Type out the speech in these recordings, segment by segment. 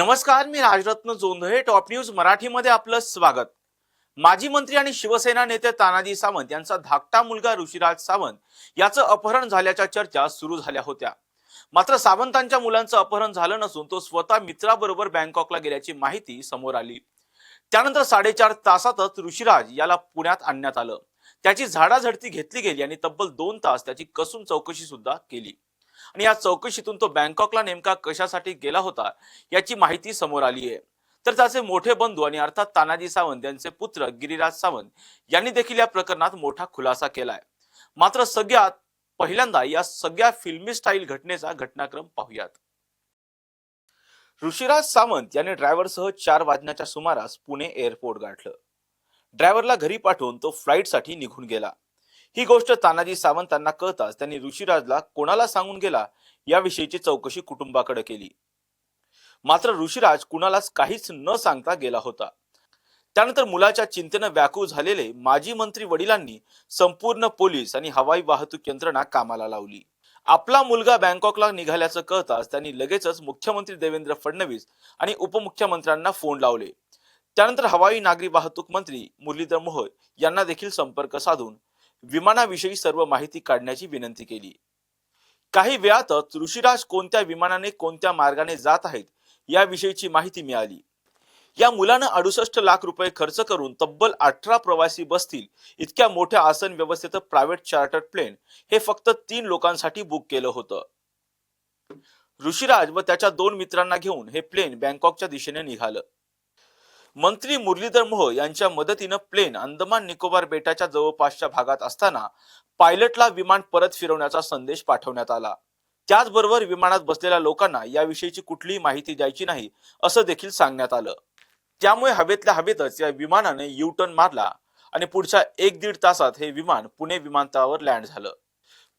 नमस्कार, मी Rajratna Jondhale. Top news मराठीमध्ये आपलं स्वागत. माजी मंत्री आणि शिवसेना नेते तानाजी सावंत यांचा धाकटा मुलगा ऋषिराज सावंत याचं अपहरण झाल्याच्या चर्चा सुरू झाल्या होत्या. मात्र सावंतांच्या मुलांचं अपहरण झालं नसून तो स्वतः मित्राबरोबर बँकॉकला गेल्याची माहिती समोर आली. त्यानंतर 4.5 तासातच ऋषिराज याला पुण्यात आणण्यात आलं. त्याची झाडाझडती घेतली गेली आणि तब्बल 2 तास त्याची कसून चौकशी सुद्धा केली. आणि या चौकशीतून तो बँकॉकला नेमका कशासाठी गेला होता याची माहिती समोर आली आहे. तर त्याचे मोठे बंधू आणि अर्थात तानाजी सावंत यांचे पुत्र गिरिराज सावंत यांनी देखील या प्रकरणात मोठा खुलासा केलाय. मात्र सगळ्यात पहिल्यांदा या सगळ्या फिल्मी स्टाईल घटनेचा घटनाक्रम पाहूयात. ऋषिराज सावंत यांनी ड्रायव्हरसह 4 वाजण्याच्या सुमारास पुणे एअरपोर्ट गाठलं. ड्रायव्हरला घरी पाठवून तो फ्लाईटसाठी निघून गेला. ही गोष्ट तानाजी सावंतांना कळताच त्यांनी ऋषिराजला कोणाला सांगून गेला याविषयीची चौकशी कुटुंबाकडे केली. मात्र ऋषिराज कुणालाच काहीच न सांगता गेला होता. त्यानंतर मुलाच्या चिंतेने व्याकुळ झालेले माजी मंत्री वडिलांनी संपूर्ण पोलीस आणि हवाई वाहतूक यंत्रणा कामाला लावली. आपला मुलगा बँकॉकला निघाल्याचं कळताच त्यांनी लगेचच मुख्यमंत्री देवेंद्र फडणवीस आणि उपमुख्यमंत्र्यांना फोन लावले. त्यानंतर हवाई नागरी वाहतूक मंत्री मुरलीधर मोहोळ यांना देखील संपर्क साधून विमानाविषयी सर्व माहिती काढण्याची विनंती केली. काही वेळातच ऋषिराज कोणत्या विमानाने कोणत्या मार्गाने जात आहेत याविषयीची माहिती मिळाली. या मुलानं 68 लाख रुपये खर्च करून तब्बल 18 प्रवासी बसतील इतक्या मोठ्या आसन व्यवस्थेचं प्रायव्हेट चार्टर्ड प्लेन हे फक्त 3 लोकांसाठी बुक केलं होतं. ऋषिराज व त्याच्या 2 मित्रांना घेऊन हे प्लेन बँकॉकच्या दिशेने निघालं. मंत्री मुरलीधर मोहोळ यांच्या मदतीनं प्लेन अंदमान निकोबार बेटाच्या जवळपासच्या भागात असताना पायलटला विमान परत फिरवण्याचा संदेश पाठवण्यात आला. त्याचबरोबर विमानात बसलेल्या लोकांना याविषयीची कुठलीही माहिती द्यायची नाही असं देखील सांगण्यात आलं. त्यामुळे हवेतल्या हवेतच या विमानाने यू टर्न मारला आणि पुढच्या 1-1.5 तासात हे विमान पुणे विमानतळावर लँड झालं.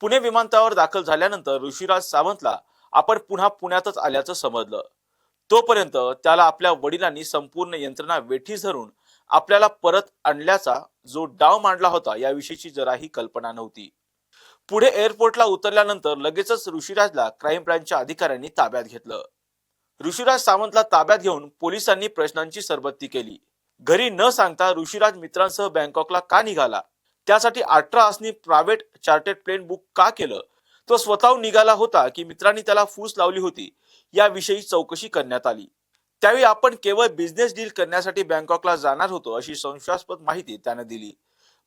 पुणे विमानतळावर दाखल झाल्यानंतर ऋषिराज सावंतला आपण पुन्हा पुण्यातच आल्याचं समजलं. तोपर्यंत त्याला आपल्या वडिलांनी संपूर्ण यंत्रणा वेठीस धरून आपल्याला परत आणल्याचा जो डाव मांडला होता याविषयीची जराही कल्पना नव्हती. पुढे एअरपोर्टला उतरल्यानंतर लगेचच ऋषिराजला क्राईम ब्रांचच्या अधिकाऱ्यांनी ताब्यात घेतलं. ऋषिराज सावंतला ताब्यात घेऊन पोलिसांनी प्रश्नांची सरबत्ती केली. घरी न सांगता ऋषिराज मित्रांसह बँकॉकला का निघाला, त्यासाठी 18 आसनी प्रायव्हेट चार्टर्ड प्लेन बुक का केलं, तो स्वतःहून निघाला होता की मित्रांनी त्याला फूस लावली होती याविषयी चौकशी करण्यात आली. त्यावेळी आपण केवळ बिझनेस डील करण्यासाठी बँकॉकला जाणार होतो अशी संशयास्पद माहिती त्याने दिली.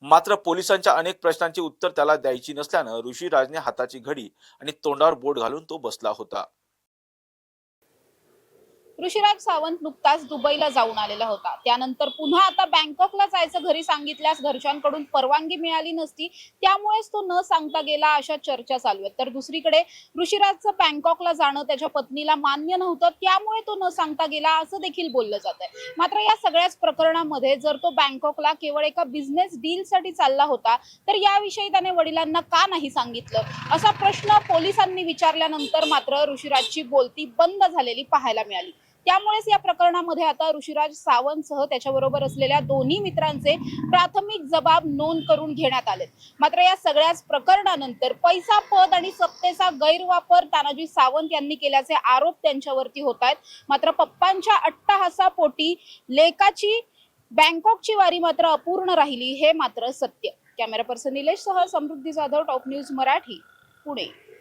मात्र पोलिसांच्या अनेक प्रश्नांची उत्तर त्याला द्यायची नसल्यानं ऋषिराजने हाताची घडी आणि तोंडावर बोट घालून तो बसला होता. ऋषिराज सावंत नुकताच दुबईला जाऊन आलेला होता. त्यानंतर पुन्हा आता बँकॉकला जायचं घरी सांगितल्यास घरच्यांकडून परवानगी मिळाली नसती, त्यामुळेच तो न सांगता गेला अशा चर्चा चालू आहेत. तर दुसरीकडे ऋषिराजचं बँकॉकला जाणं त्याच्या पत्नीला मान्य नव्हतं, त्यामुळे तो न सांगता गेला असं देखील बोललं जात आहे. मात्र या सगळ्याच प्रकरणामध्ये जर तो बँकॉकला केवळ एका बिझनेस डीलसाठी चालला होता तर याविषयी त्याने वडिलांना का नाही सांगितलं असा प्रश्न पोलिसांनी विचारल्यानंतर मात्र ऋषिराजची बोलती बंद झालेली पाहायला मिळाली. त्यामुळेच या प्रकरणामध्ये आता ऋषिराज सावंतसह त्याच्याबरोबर असलेल्या दोन्ही मित्रांचे प्राथमिक जबाब नोंद करून घेण्यात आले. मात्र या सगळ्याच प्रकरणानंतर पैसा, पद आणि सत्तेचा गैरवापर तानाजी सावंत यांनी केल्याचे आरोप त्यांच्यावरती होत आहेत. मात्र पप्पांच्या अट्टहासापोटी लेकाची बँकॉकची वारी मात्र अपूर्ण राहिली हे मात्र सत्य. कॅमेरा पर्सन निलेश सह समृद्धी जाधव, टॉप न्यूज मराठी, पुणे.